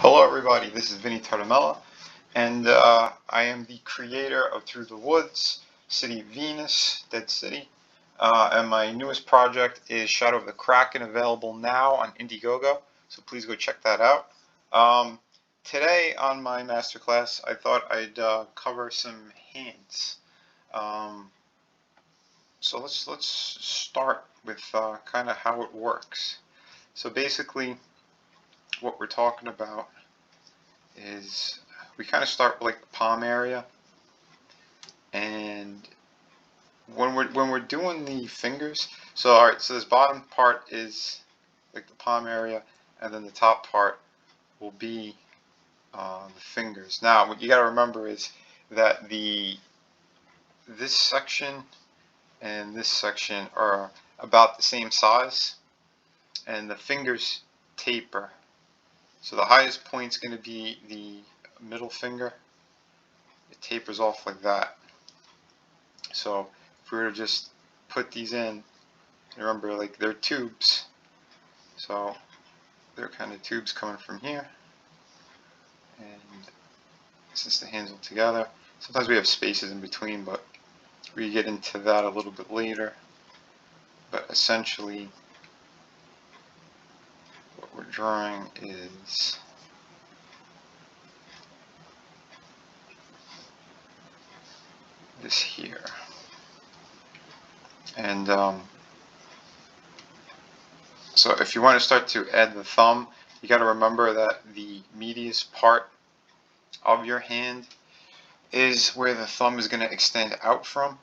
Hello everybody, this is Vinnieart Mella, and I am the creator of Through the Woods, City of Venus, Dead City, and my newest project is Shadow of the Kraken, available now on Indiegogo, so please go check that out. Today on my masterclass, I thought I'd cover some hands. So let's start with kind of how it works. So basically, what we're talking about is we kind of start with like the palm area, and when we're doing the fingers, so alright, so this bottom part is like the palm area, and then the top part will be the fingers. Now what you got to remember is that this section and this section are about the same size, and the fingers taper. So the highest point is going to be the middle finger. It tapers off like that. So if we were to just put these in, remember, like, they're tubes. So they're kind of tubes coming from here. And since the hands are together, sometimes we have spaces in between, but we get into that a little bit later. But essentially, what we're drawing is this here. And so if you want to start to add the thumb, you got to remember that the meatiest part of your hand is where the thumb is going to extend out from,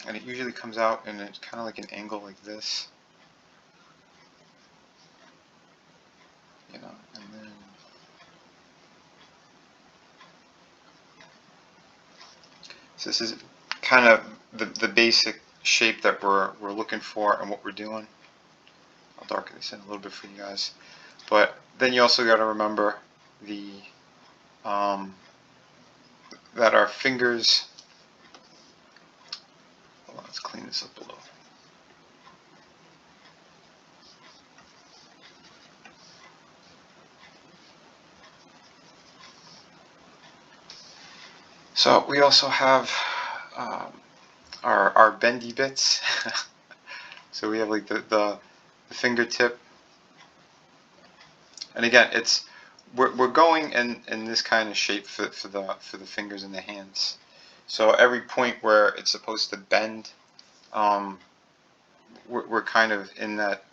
and it usually comes out in a kind of like an angle like this, you know, and then so this is kind of the basic shape that we're looking for and what we're doing. I'll darken this in a little bit for you guys, but then you also got to remember the that our fingers. Hold on, let's clean this up a little. So we also have our bendy bits. So we have like the fingertip, and again, we're going in this kind of shape for the fingers and the hands. So every point where it's supposed to bend, we're kind of in that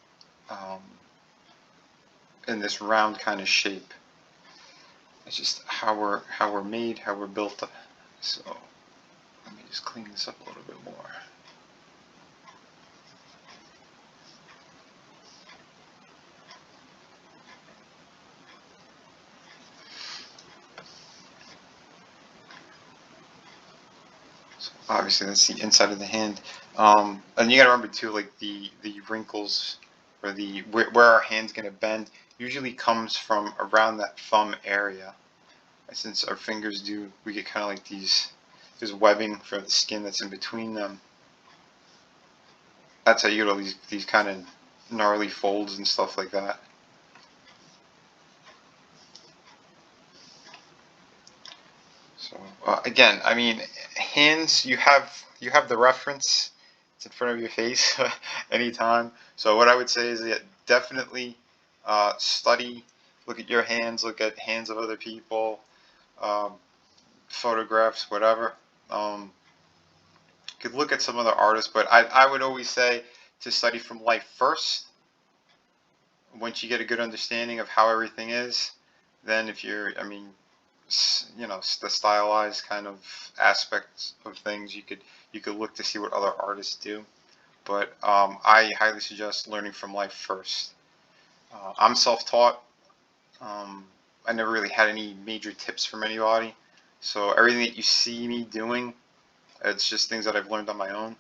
in this round kind of shape. It's just how we're made, how we're built up. So let me just clean this up a little bit more. So obviously that's the inside of the hand, and you gotta remember too, like the wrinkles or where our hand's gonna bend usually comes from around that thumb area. And since our fingers we get kind of like there's webbing for the skin that's in between them. That's how you get all these kind of gnarly folds and stuff like that. So again, I mean, hands, you have the reference. It's in front of your face anytime. So what I would say is that definitely study, look at your hands, look at hands of other people, photographs, whatever. You could look at some other artists, but I would always say to study from life first. Once you get a good understanding of how everything is, then if you're, I mean, you know, the stylized kind of aspects of things, you could look to see what other artists do. But I highly suggest learning from life first. I'm self-taught. I never really had any major tips from anybody, so everything that you see me doing, it's just things that I've learned on my own.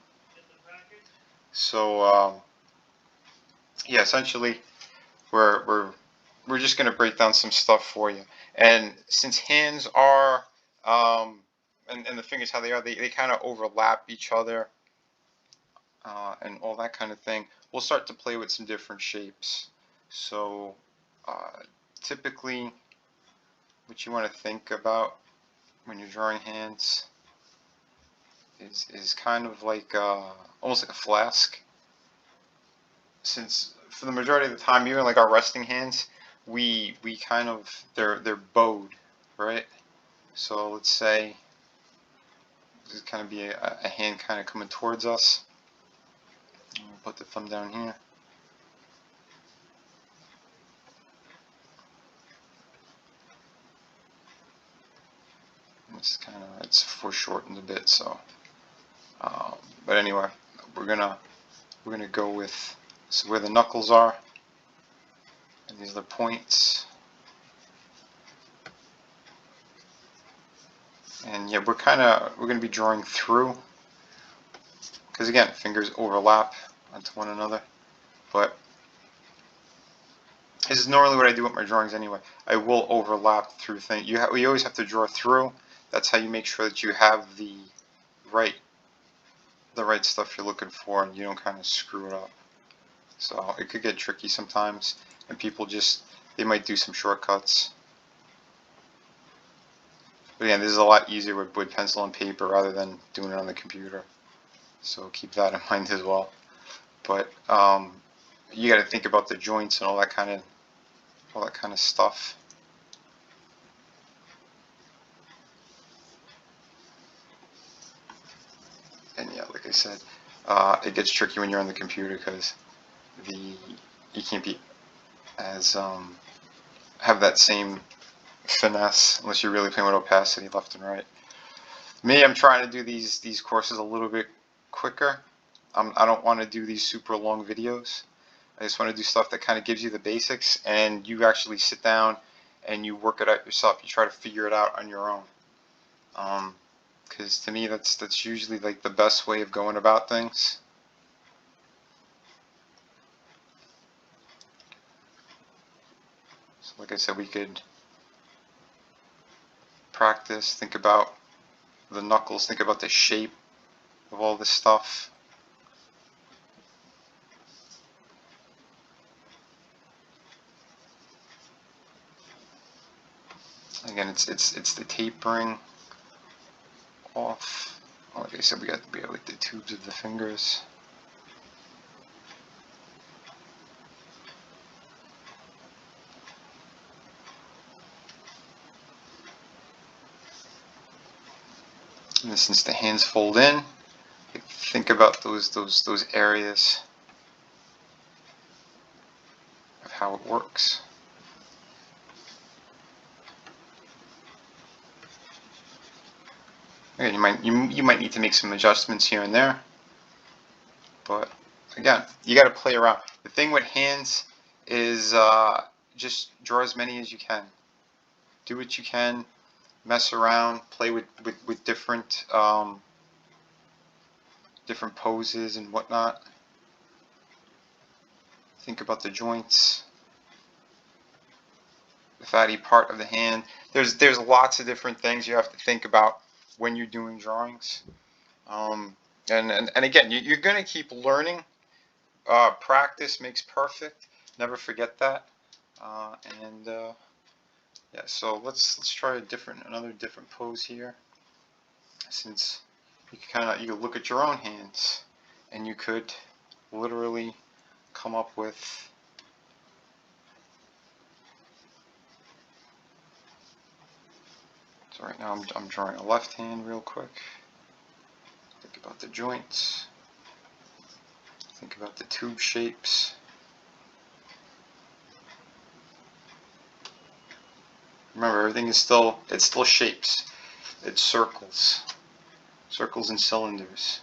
So yeah, essentially we're just going to break down some stuff for you. And since hands are and the fingers how they are, they kind of overlap each other and all that kind of thing, we'll start to play with some different shapes. So typically what you want to think about when you're drawing hands is kind of like almost like a flask. Since for the majority of the time, even like our resting hands, we kind of they're bowed, right? So let's say this is kind of be a hand kind of coming towards us. We'll put the thumb down here. It's kind of, it's foreshortened a bit, so but anyway, we're gonna go with, so where the knuckles are, and these are the points, and yeah, we're gonna be drawing through, because again, fingers overlap onto one another. But this is normally what I do with my drawings anyway. I will overlap through things. You always have to draw through. That's how you make sure that you have the right stuff you're looking for, and you don't kind of screw it up. So it could get tricky sometimes, and people they might do some shortcuts. But again, this is a lot easier with pencil and paper rather than doing it on the computer. So keep that in mind as well. But you got to think about the joints and all that kind of stuff. And yeah, like I said, it gets tricky when you're on the computer because you can't be as have that same finesse unless you're really playing with opacity left and right. Me, I'm trying to do these courses a little bit quicker. I don't want to do these super long videos. I just want to do stuff that kind of gives you the basics, and you actually sit down and you work it out yourself. You try to figure it out on your own. Because to me, that's usually like the best way of going about things. So like I said, we could practice, think about the knuckles, think about the shape of all this stuff. Again, it's the tapering off. Like I said, we have like the tubes of the fingers. And since the hands fold in, think about those areas of how it works. Again, you might need to make some adjustments here and there, but again, you got to play around. The thing with hands is just draw as many as you can. Do what you can. Mess around, play with different different poses and whatnot. Think about the joints, the fatty part of the hand. There's lots of different things you have to think about when you're doing drawings. And again, you're going to keep learning. Practice makes perfect. Never forget that. Yeah, so let's try another different pose here. Since you can look at your own hands, and you could literally come up with so right now I'm drawing a left hand real quick. Think about the joints. Think about the tube shapes. Remember, everything is still shapes. It's circles and cylinders.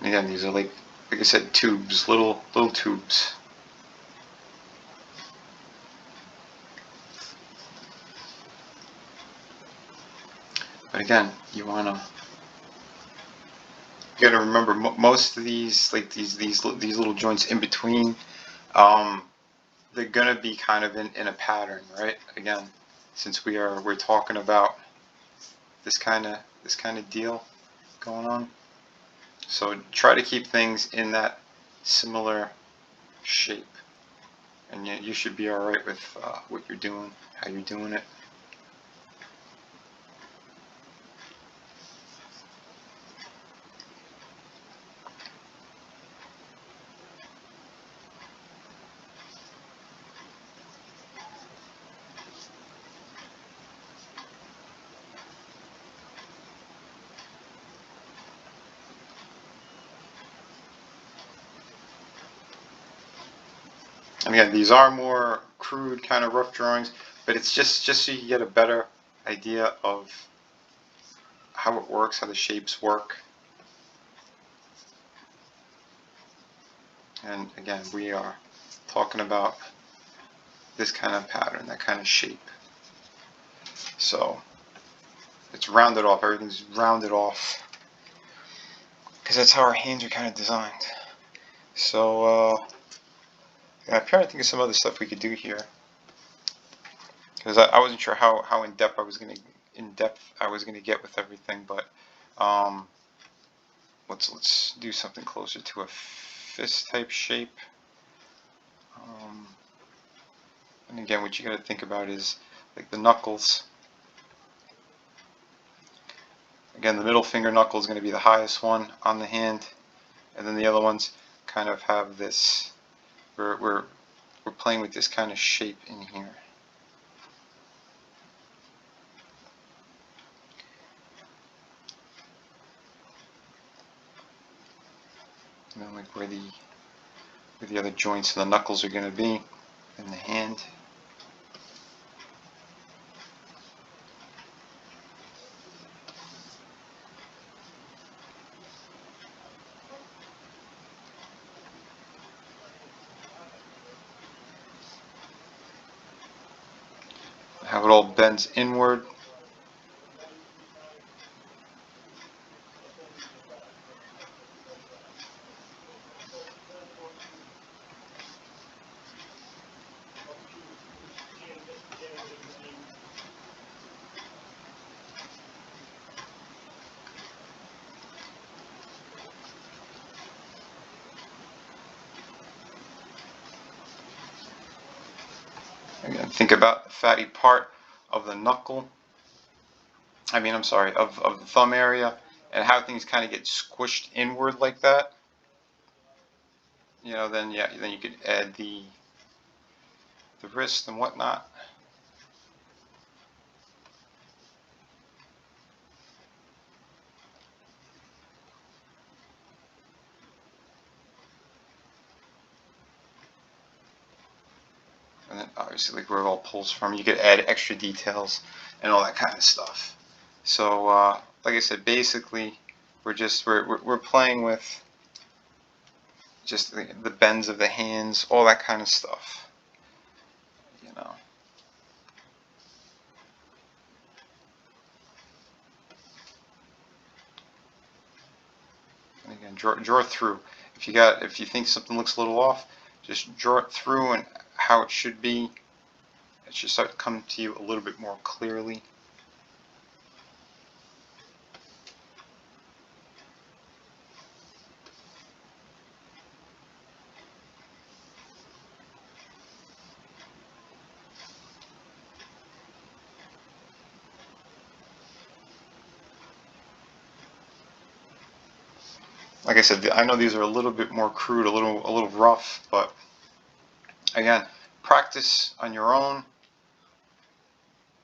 Again, these are like I said, tubes, little tubes. But again, you gotta remember most of these, like these little joints in between, they're gonna be kind of in a pattern, right? Again, since we're talking about this kind of deal going on, so try to keep things in that similar shape, and you should be all right with what you're doing, how you're doing it. And again, these are more crude, kind of rough drawings, but it's just so you get a better idea of how it works, how the shapes work. And again, we are talking about this kind of pattern, that kind of shape. So it's rounded off, everything's rounded off, because that's how our hands are kind of designed. So yeah, I'm trying to think of some other stuff we could do here, because I wasn't sure how in depth I was gonna get with everything, but let's do something closer to a fist type shape. And again, what you got to think about is like the knuckles. Again, the middle finger knuckle is going to be the highest one on the hand, and then the other ones kind of have this. We're playing with this kind of shape in here. And then like where the other joints of the knuckles are going to be in the hand. How it all bends inward. Again, think about the fatty part of the knuckle. I'm sorry, of the thumb area, and how things kind of get squished inward like that. Then you could add the wrist and whatnot. And then obviously like where it all pulls from, you could add extra details and all that kind of stuff. So like I said, basically we're playing with just the bends of the hands, all that kind of stuff. And again, draw through. If you think something looks a little off, just draw it through and how it should be. It should start to come to you a little bit more clearly. Like I said, I know these are a little bit more crude, a little rough, but again, practice on your own.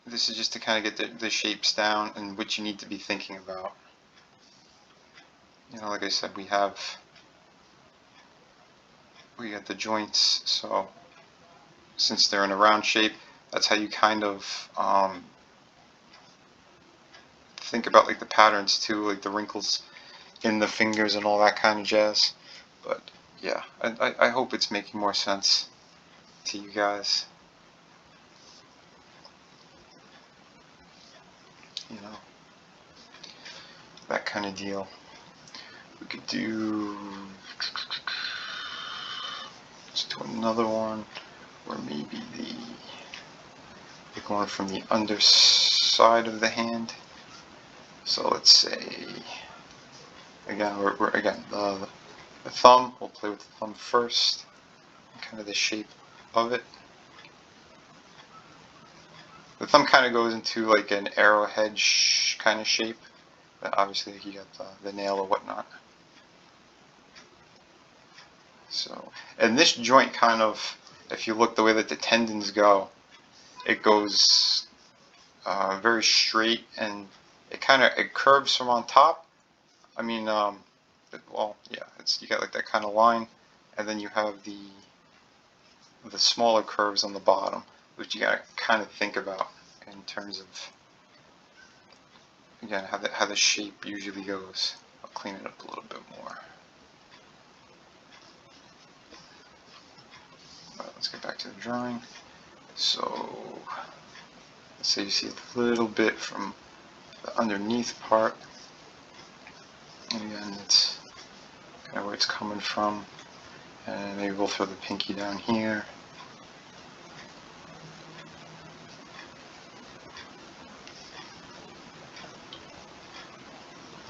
This is just to kind of get the shapes down and what you need to be thinking about. Like I said, we got the joints, so since they're in a round shape, that's how you kind of think about like the patterns too, like the wrinkles in the fingers and all that kind of jazz. But yeah, I hope it's making more sense to you guys. kind of deal. We could do, let's do another one where maybe going from the underside of the hand. So let's say, again, the thumb, we'll play with the thumb first, kind of the shape of it. The thumb kind of goes into like an arrowhead kind of shape, but obviously you got the nail or whatnot. So, and this joint kind of, if you look the way that the tendons go, it goes very straight, and it curves from on top. I mean, well, yeah, you got like that kind of line, and then you have the smaller curves on the bottom, which you gotta kind of think about in terms of, again, how the shape usually goes. I'll clean it up a little bit more. Alright, let's get back to the drawing. So, let's say you see a little bit from the underneath part. Again, it's kind of where it's coming from. And maybe we'll throw the pinky down here.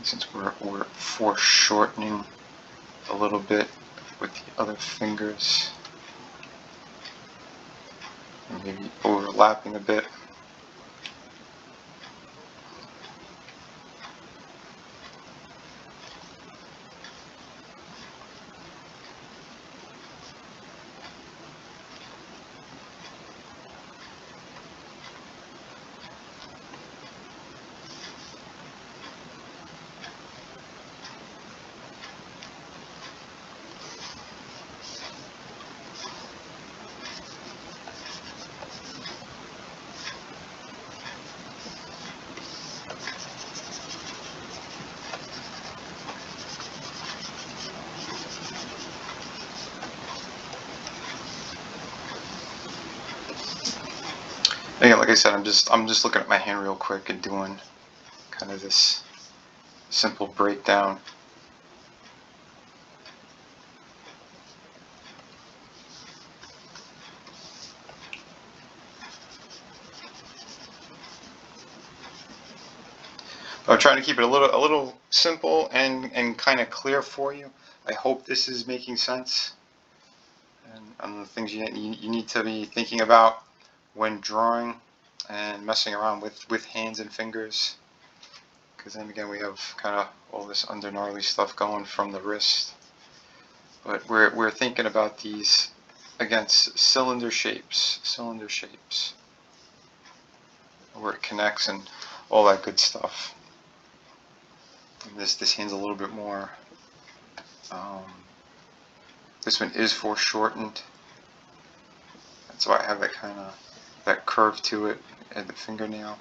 Since we're foreshortening a little bit with the other fingers, and maybe overlapping a bit. Again, like I said, I'm just looking at my hand real quick and doing kind of this simple breakdown. I'm trying to keep it a little simple and kind of clear for you. I hope this is making sense, and the things you need to be thinking about when drawing and messing around with hands and fingers, because then again we have kind of all this under gnarly stuff going from the wrist. But we're thinking about these against cylinder shapes where it connects and all that good stuff. And this hand's a little bit more. This one is foreshortened. That's why I have that kind of that curve to it at the fingernail.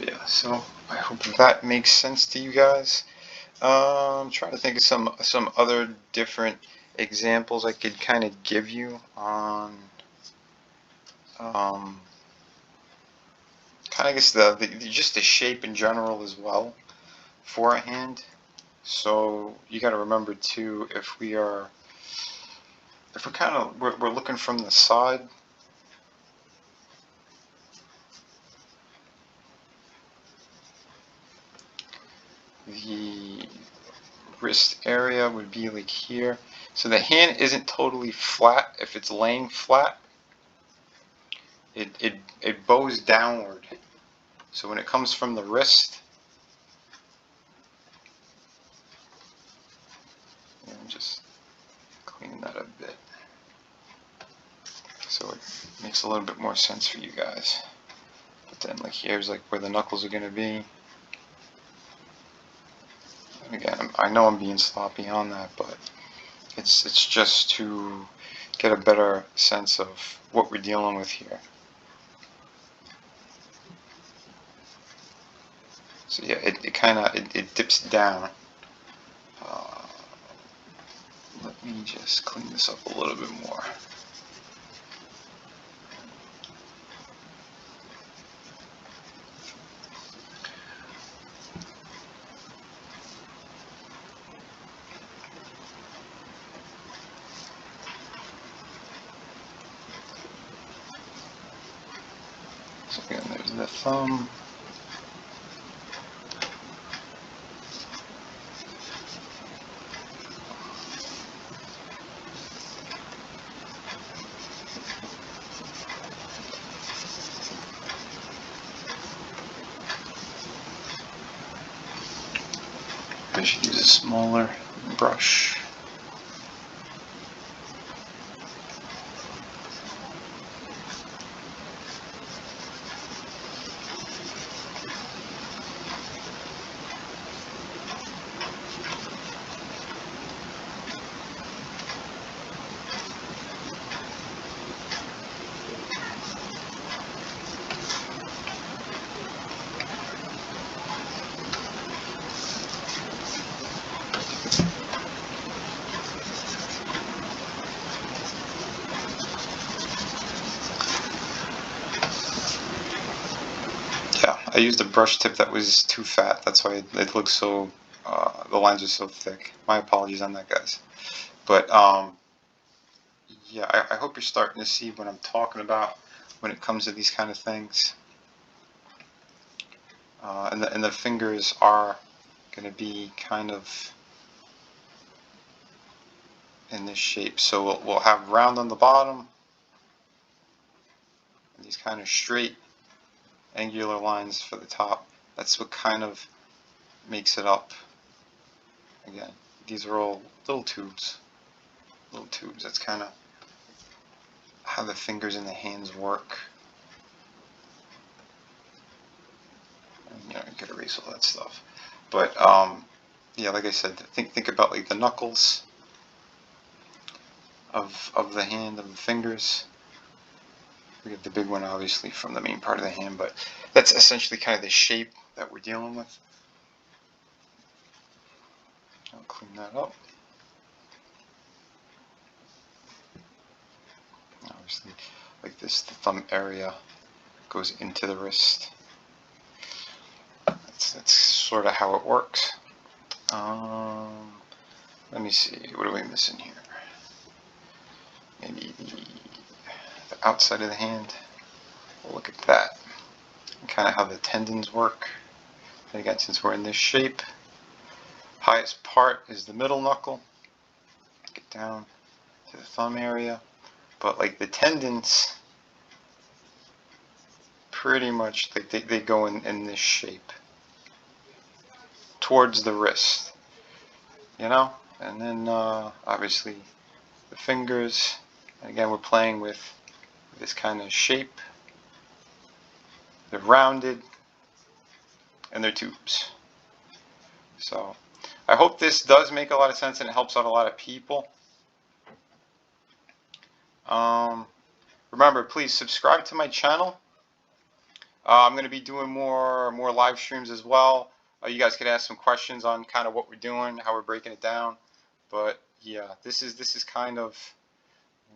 Yeah, so I hope that makes sense to you guys. I'm trying to think of some other different examples I could kind of give you on kind of guess just the shape in general as well for a hand. So you got to remember too, if we're looking from the side, the wrist area would be like here. So the hand isn't totally flat. If it's laying flat, it bows downward. So when it comes from the wrist, I'm just cleaning that a bit so it makes a little bit more sense for you guys. But then like here's like where the knuckles are going to be. And again, I know I'm being sloppy on that, but it's just to get a better sense of what we're dealing with here. So yeah, it kind of it dips down. Let me just clean this up a little bit more. So again, there's the thumb. I should use a smaller brush. Yeah, I used a brush tip that was too fat. That's why it looks so, the lines are so thick. My apologies on that, guys. But yeah, I hope you're starting to see what I'm talking about when it comes to these kind of things. And the fingers are going to be kind of in this shape. So we'll have round on the bottom, and these kind of straight angular lines for the top. That's what kind of makes it up. Again, these are all little tubes. Little tubes. That's kind of how the fingers and the hands work. And, you know, you could erase all that stuff. But yeah, like I said, think about like the knuckles of the hand, of the fingers. We get the big one obviously from the main part of the hand, but that's essentially kind of the shape that we're dealing with. I'll clean that up. Obviously, like this, the thumb area goes into the wrist. That's sort of how it works. Let me see, what are we missing here? Maybe the outside of the hand. We'll look at that. And kind of how the tendons work. And again, since we're in this shape, highest part is the middle knuckle. Get down to the thumb area. But like the tendons, pretty much they go in this shape towards the wrist, you know. And then obviously the fingers. And again, we're playing with this kind of shape. They're rounded and they're tubes. So I hope this does make a lot of sense and it helps out a lot of people. Remember, please subscribe to my channel. I'm going to be doing more live streams as well. You guys could ask some questions on kind of what we're doing, how we're breaking it down. But yeah, this is kind of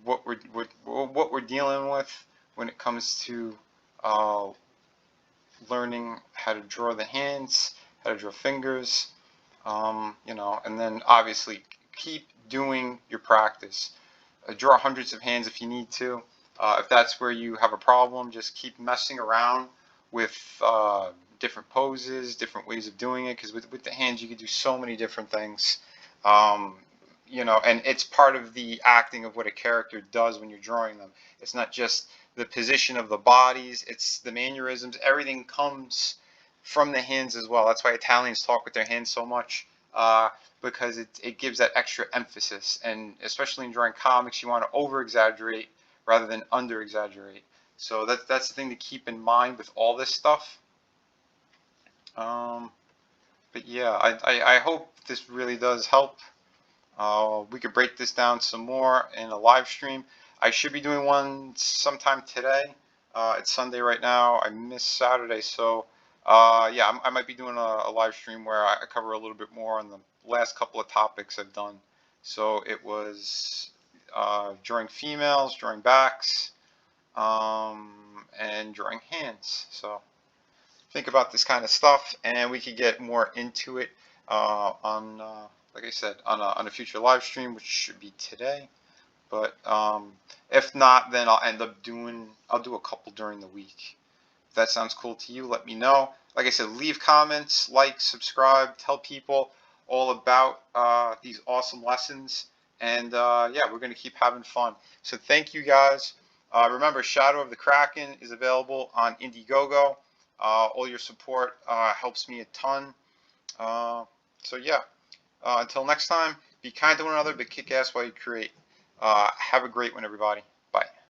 what we're dealing with when it comes to learning how to draw the hands, how to draw fingers, you know, and then obviously keep doing your practice. Draw hundreds of hands if you need to. If that's where you have a problem, just keep messing around with different poses, different ways of doing it, because with the hands you can do so many different things. You know, and it's part of the acting of what a character does when you're drawing them. It's not just the position of the bodies, it's the mannerisms. Everything comes from the hands as well. That's why Italians talk with their hands so much, because it gives that extra emphasis. And especially in drawing comics, you want to over-exaggerate rather than under-exaggerate. So that's the thing to keep in mind with all this stuff. But yeah, I hope this really does help. We could break this down some more in a live stream. I should be doing one sometime today. It's Sunday right now. I missed Saturday, so Yeah, I might be doing a live stream where I cover a little bit more on the last couple of topics I've done. So it was during females, during backs, and during hands. So think about this kind of stuff, and we could get more into it on, like I said, on a future live stream, which should be today. But if not, then I'll do a couple during the week. If that sounds cool to you, let me know. Like I said, leave comments, like, subscribe, tell people all about these awesome lessons. And yeah, we're going to keep having fun. So thank you guys. Remember, Shadow of the Kraken is available on Indiegogo. All your support helps me a ton. So yeah, until next time, be kind to one another, but kick ass while you create. Have a great one, everybody.